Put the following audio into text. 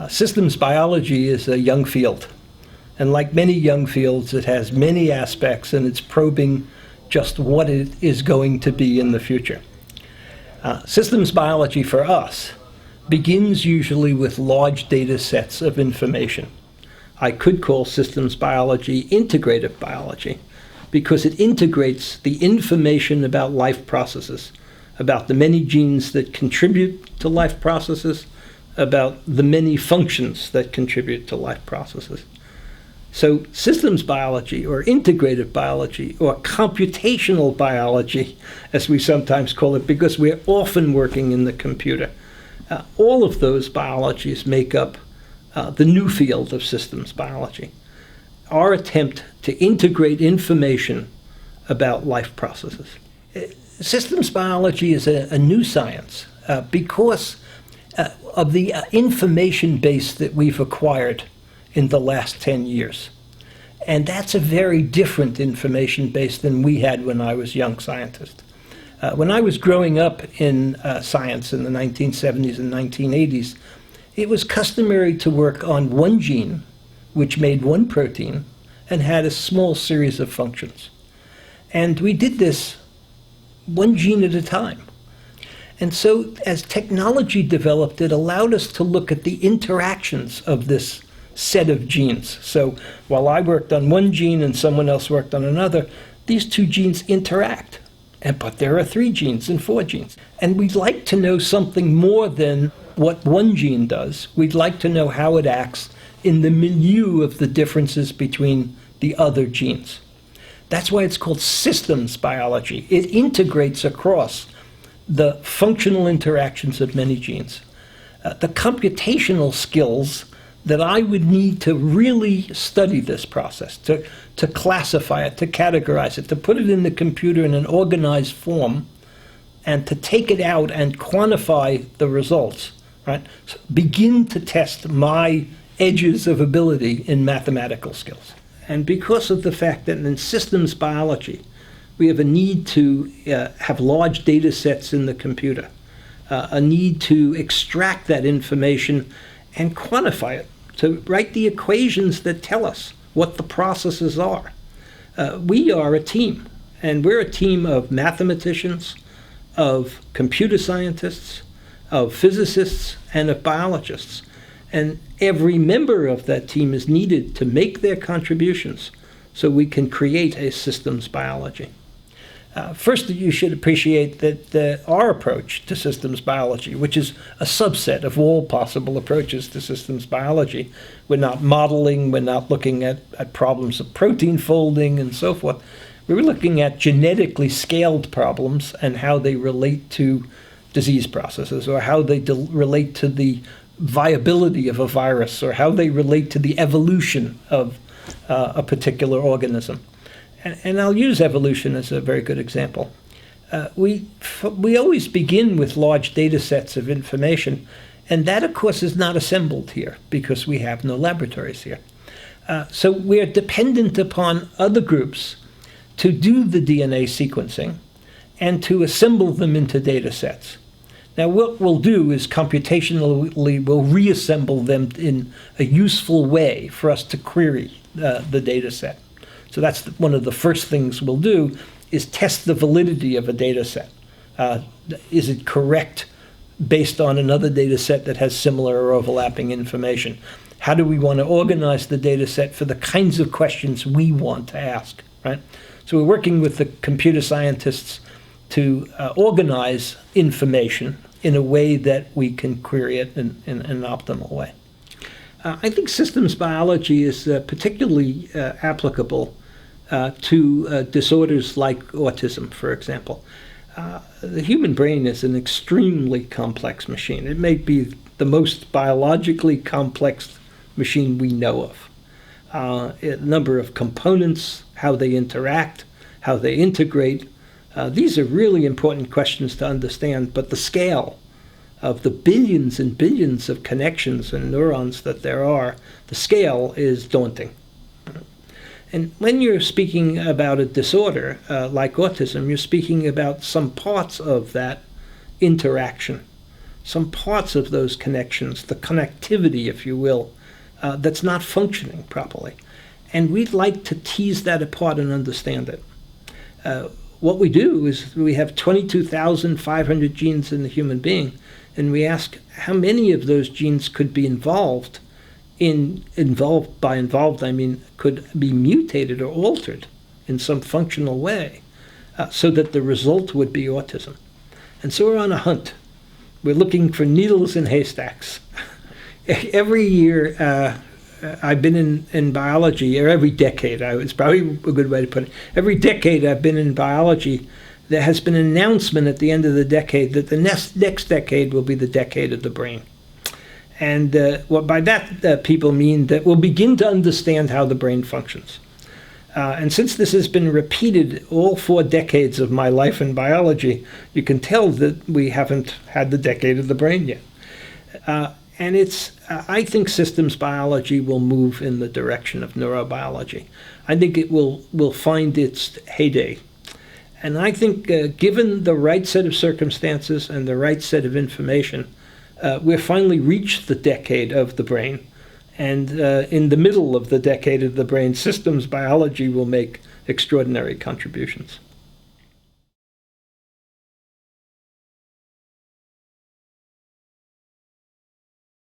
Systems biology is a young field, and like many young fields, it has many aspects, and it's probing just what it is going to be in the future. Systems biology for us begins usually with large data sets of information. I could call systems biology integrative biology because it integrates the information about life processes, about the many genes that contribute to life processes, about the many functions that contribute to life processes. So systems biology, or integrative biology, or computational biology, as we sometimes call it, because we're often working in the computer, all of those biologies make up the new field of systems biology. Our attempt to integrate information about life processes. Systems biology is a new science because of the information base that we've acquired in the last 10 years. And that's a very different information base than we had when I was a young scientist. When I was growing up in science in the 1970s and 1980s, it was customary to work on one gene, which made one protein, and had a small series of functions. And we did this one gene at a time. And so as technology developed, it allowed us to look at the interactions of this set of genes. So while I worked on one gene and someone else worked on another, these two genes interact. But there are 3 genes and 4 genes. And we'd like to know something more than what one gene does. We'd like to know how it acts in the milieu of the differences between the other genes. That's why it's called systems biology. It integrates across the functional interactions of many genes. The computational skills that I would need to really study this process, to classify it, to categorize it, to put it in the computer in an organized form, and to take it out and quantify the results, right? So begin to test my edges of ability in mathematical skills. And because of the fact that in systems biology, we have a need to have large data sets in the computer, a need to extract that information and quantify it, to write the equations that tell us what the processes are. We are a team, and we're a team of mathematicians, of computer scientists, of physicists, and of biologists. And every member of that team is needed to make their contributions so we can create a systems biology. First, you should appreciate that our approach to systems biology, which is a subset of all possible approaches to systems biology, we're not modeling, we're not looking at problems of protein folding and so forth. We're looking at genetically scaled problems and how they relate to disease processes, or how they relate to the viability of a virus, or how they relate to the evolution of a particular organism. And I'll use evolution as a very good example. We always begin with large data sets of information, and that, of course, is not assembled here because we have no laboratories here. So we're dependent upon other groups to do the DNA sequencing and to assemble them into data sets. Now, what we'll do is computationally we'll reassemble them in a useful way for us to query the data set. So that's one of the first things we'll do, is test the validity of a data set. Is it correct based on another data set that has similar or overlapping information? How do we want to organize the data set for the kinds of questions we want to ask, right? So we're working with the computer scientists to organize information in a way that we can query it in an optimal way. I think systems biology is particularly applicable to disorders like autism, for example. The human brain is an extremely complex machine. It may be the most biologically complex machine we know of. A number of components, how they interact, how they integrate. These are really important questions to understand, but the scale of the billions and billions of connections and neurons that there are, the scale is daunting. And when you're speaking about a disorder like autism, you're speaking about some parts of that interaction some parts of those connections, the connectivity, if you will, that's not functioning properly. And we'd like to tease that apart and understand it. What we do is we have 22,500 genes in the human being, and we ask how many of those genes could be involved, I mean could be mutated or altered in some functional way, so that the result would be autism. And so we're on a hunt. We're looking for needles in haystacks. Every year, I've been in biology, or every decade, it's probably a good way to put it. Every decade I've been in biology, there has been an announcement at the end of the decade that the next decade will be the decade of the brain. And what by that people mean that we'll begin to understand how the brain functions. And since this has been repeated all 4 decades of my life in biology, you can tell that we haven't had the decade of the brain yet. And I think systems biology will move in the direction of neurobiology. I think it will find its heyday. And I think given the right set of circumstances and the right set of information, we've finally reached the decade of the brain. And in the middle of the decade of the brain, systems biology will make extraordinary contributions.